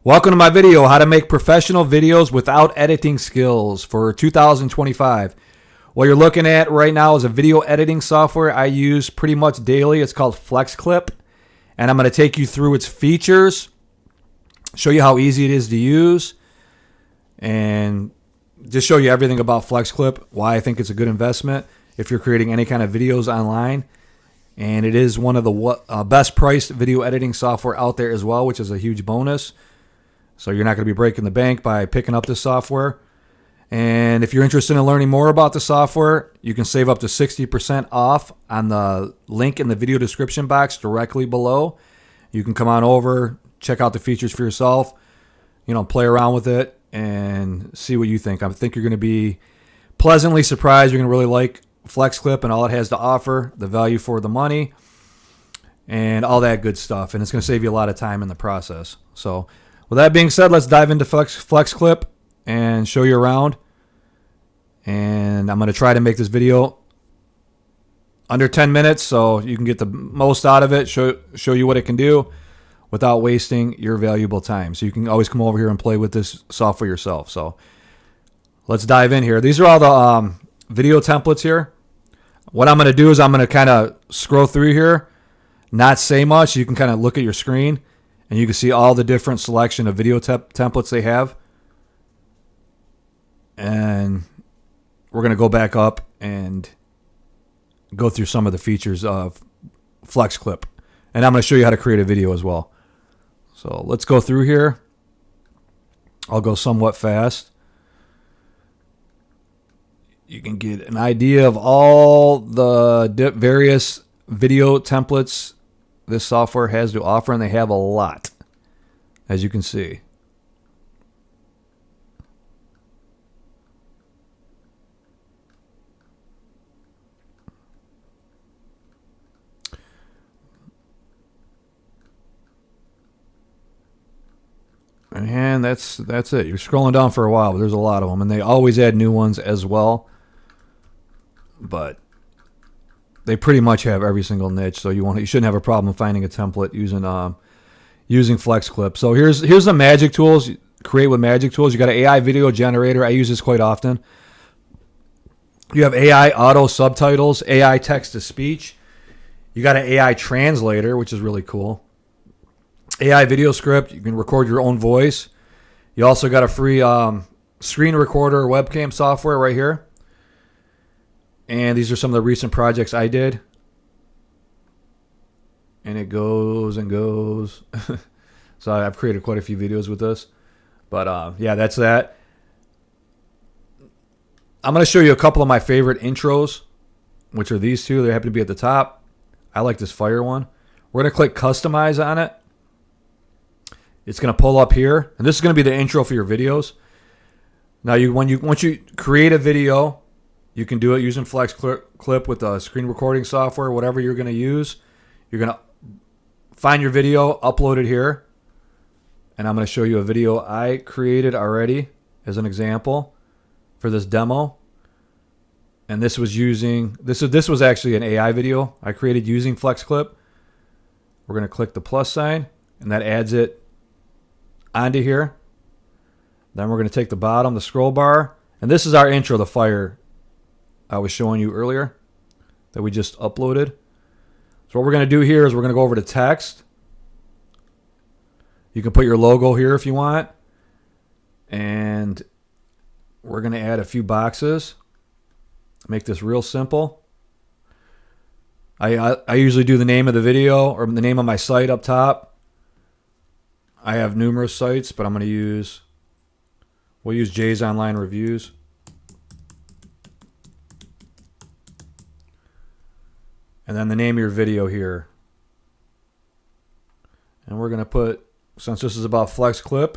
Welcome to my video, how to make professional videos without editing skills for 2025. What you're looking at right now is a video editing software I use pretty much daily. It's called FlexClip, and I'm going to take you through its features, show you how easy it is to use, and just show you everything about FlexClip, why I think it's a good investment if you're creating any kind of videos online. And it is one of the best priced video editing software out there as well, which is a huge bonus. So you're not going to be breaking the bank by picking up this software. And if you're interested in learning more about the software, you can save up to 60% off on the link in the video description box directly below. You can come on over, check out the features for yourself, play around with it and see what you think. I think you're going to be pleasantly surprised. You're going to really like FlexClip and all it has to offer, the value for the money, and all that good stuff. And it's going to save you a lot of time in the process. So with that being said, let's dive into FlexClip and show you around. And I'm going to try to make this video under 10 minutes so you can get the most out of it, show you what it can do without wasting your valuable time. So you can always come over here and play with this software yourself. So let's dive in here. These are all the video templates here. What I'm going to do is I'm going to kind of scroll through here, not say much. You can kind of look at your screen and you can see all the different selection of video templates they have. And we're going to go back up and go through some of the features of FlexClip. And I'm going to show you how to create a video as well. So let's go through here. I'll go somewhat fast. You can get an idea of all the various video templates this software has to offer, and they have a lot, as you can see. And that's it. You're scrolling down for a while, but there's a lot of them, and they always add new ones as well. But they pretty much have every single niche, so you shouldn't have a problem finding a template using FlexClip. So here's the magic tools. Create with magic tools. You got an AI video generator. I use this quite often. You have AI auto subtitles, AI text to speech. You got an AI translator, which is really cool. AI video script. You can record your own voice. You also got a free screen recorder webcam software right here. And these are some of the recent projects I did. And it goes and goes. So I've created quite a few videos with this. But yeah, that's that. I'm going to show you a couple of my favorite intros, which are these two. They happen to be at the top. I like this fire one. We're going to click customize on it. It's going to pull up here. And this is going to be the intro for your videos. Now, once you create a video, you can do it using FlexClip with the screen recording software, whatever you're going to use. You're going to find your video, upload it here. And I'm going to show you a video I created already as an example for this demo. And this was actually an AI video I created using FlexClip. We're going to click the plus sign, and that adds it onto here. Then we're going to take the bottom, the scroll bar, and this is our intro, the fire I was showing you earlier that we just uploaded. So what we're going to do here is we're going to go over to text. You can put your logo here if you want. And we're going to add a few boxes. Make this real simple. I usually do the name of the video or the name of my site up top. I have numerous sites, but we'll use Jay's Online Reviews. And then the name of your video here. And we're going to put, since this is about FlexClip,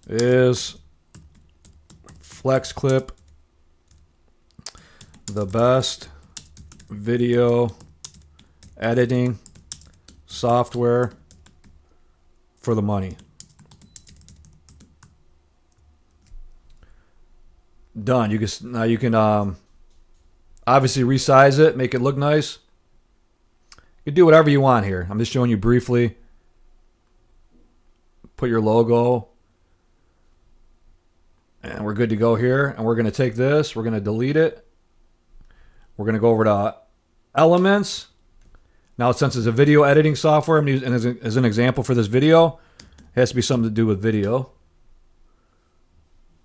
is FlexClip the best video editing software for the money. Done. Now you can obviously resize it, make it look nice. You can do whatever you want here. I'm just showing you briefly put your logo, and we're good to go here. And we're going to take this, we're going to delete it. We're going to go over to Elements. Now, since it's a video editing software, I'm using as an example for this video, it has to be something to do with video.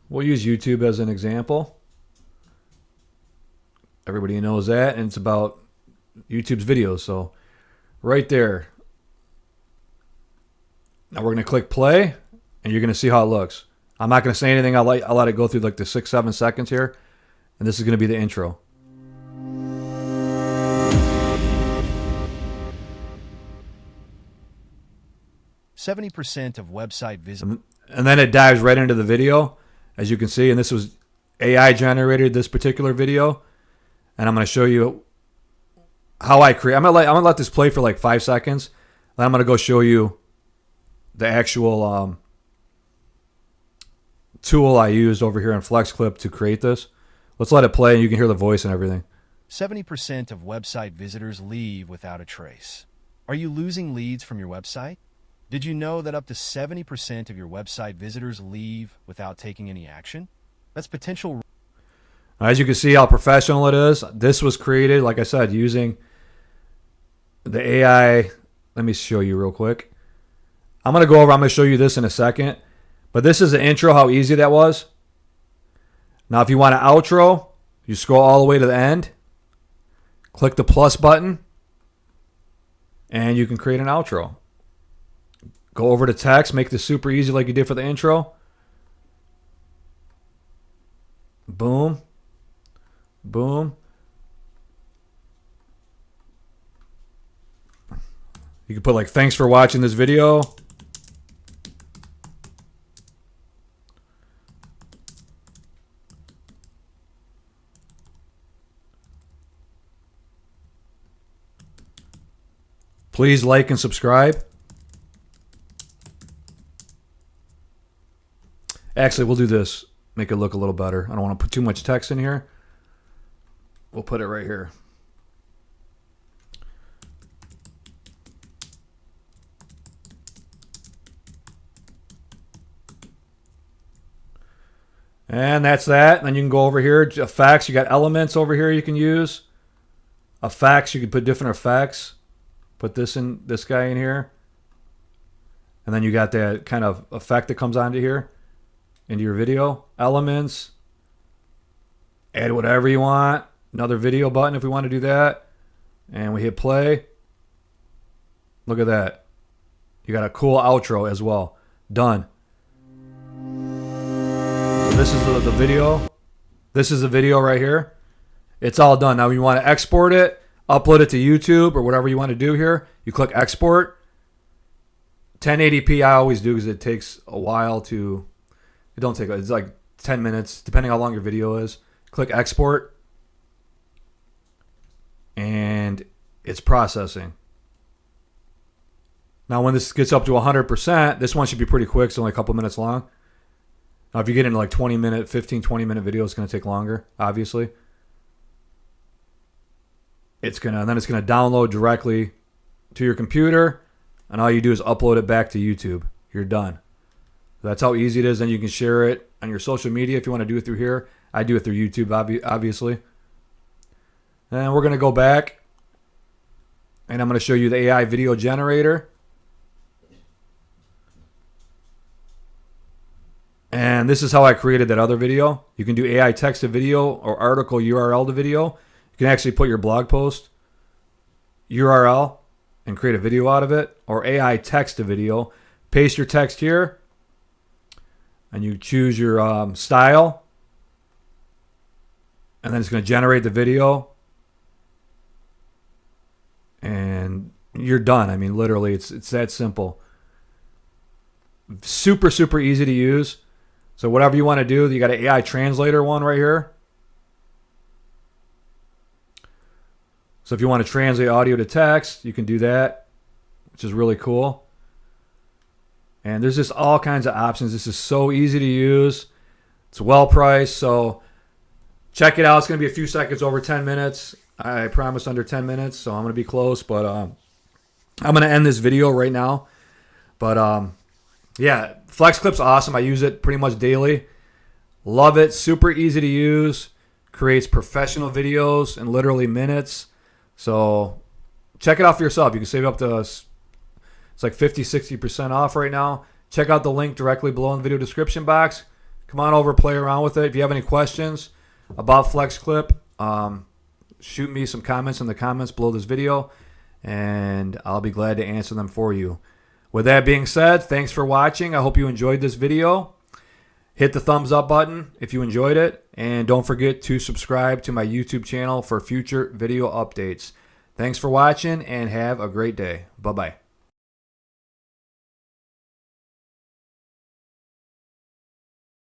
We'll use YouTube as an example. Everybody knows that, and it's about YouTube's videos. So right there. Now we're going to click play, and you're going to see how it looks. I'm not going to say anything. I'll let it go through like the 6-7 seconds here, and this is going to be the intro. 70% of website visitors. And then it dives right into the video, as you can see. And this was AI generated, this particular video. And I'm going to show you how I create. I'm going to let this play for like 5 seconds. Then I'm going to go show you the actual tool I used over here in FlexClip to create this. Let's let it play, and you can hear the voice and everything. 70% of website visitors leave without a trace. Are you losing leads from your website? Did you know that up to 70% of your website visitors leave without taking any action? That's potential. As you can see how professional it is. This was created, like I said, using the AI. Let me show you real quick. I'm going to show you this in a second. But this is the intro, how easy that was. Now, if you want an outro, you scroll all the way to the end. Click the plus button. And you can create an outro. Go over to text. Make this super easy like you did for the intro. Boom. Boom. You can put like, thanks for watching this video. Please like and subscribe. Actually, we'll do this. Make it look a little better. I don't want to put too much text in here. We'll put it right here. And that's that. And then you can go over here. Effects. You got elements over here you can use. Effects. You can put different effects. Put this guy in here. And then you got that kind of effect that comes onto here. Into your video. Elements. Add whatever you want. Another video button if we want to do that. And we hit play. Look at that. You got a cool outro as well. Done. So this is the video. This is the video right here. It's all done. Now you want to export it. Upload it to YouTube or whatever you want to do here. You click export. 1080p I always do because it takes a while to... It don't take... It's like 10 minutes depending how long your video is. Click export. And it's processing. Now when this gets up to 100%, this one should be pretty quick. It's only a couple minutes long. Now if you get into like 20-minute, 15, 20-minute video, it's going to take longer, obviously. It's going to download directly to your computer. And all you do is upload it back to YouTube. You're done. That's how easy it is. Then you can share it on your social media if you want to do it through here. I do it through YouTube, obviously. And we're going to go back. And I'm going to show you the AI video generator. And this is how I created that other video. You can do AI text to video or article URL to video. You can actually put your blog post URL and create a video out of it. Or AI text to video. Paste your text here. And you choose your style. And then it's going to generate the video. And you're done. I mean, literally, it's that simple. Super, super easy to use. So whatever you want to do, you got an AI translator one right here. So if you want to translate audio to text, you can do that, which is really cool. And there's just all kinds of options. This is so easy to use. It's well priced. So check it out. It's going to be a few seconds over 10 minutes. I promise under 10 minutes. So I'm going to be close. But I'm going to end this video right now. But Yeah, FlexClip's awesome. I use it pretty much daily. Love it. Super easy to use. Creates professional videos in literally minutes. So check it out for yourself. You can save up to, it's like 50-60% off right now. Check out the link directly below in the video description box. Come on over, play around with it. If you have any questions about FlexClip, shoot me some comments in the comments below this video, and I'll be glad to answer them for you. With that being said, thanks for watching. I hope you enjoyed this video. Hit the thumbs up button if you enjoyed it, and don't forget to subscribe to my YouTube channel for future video updates. Thanks for watching, and have a great day. Bye-bye.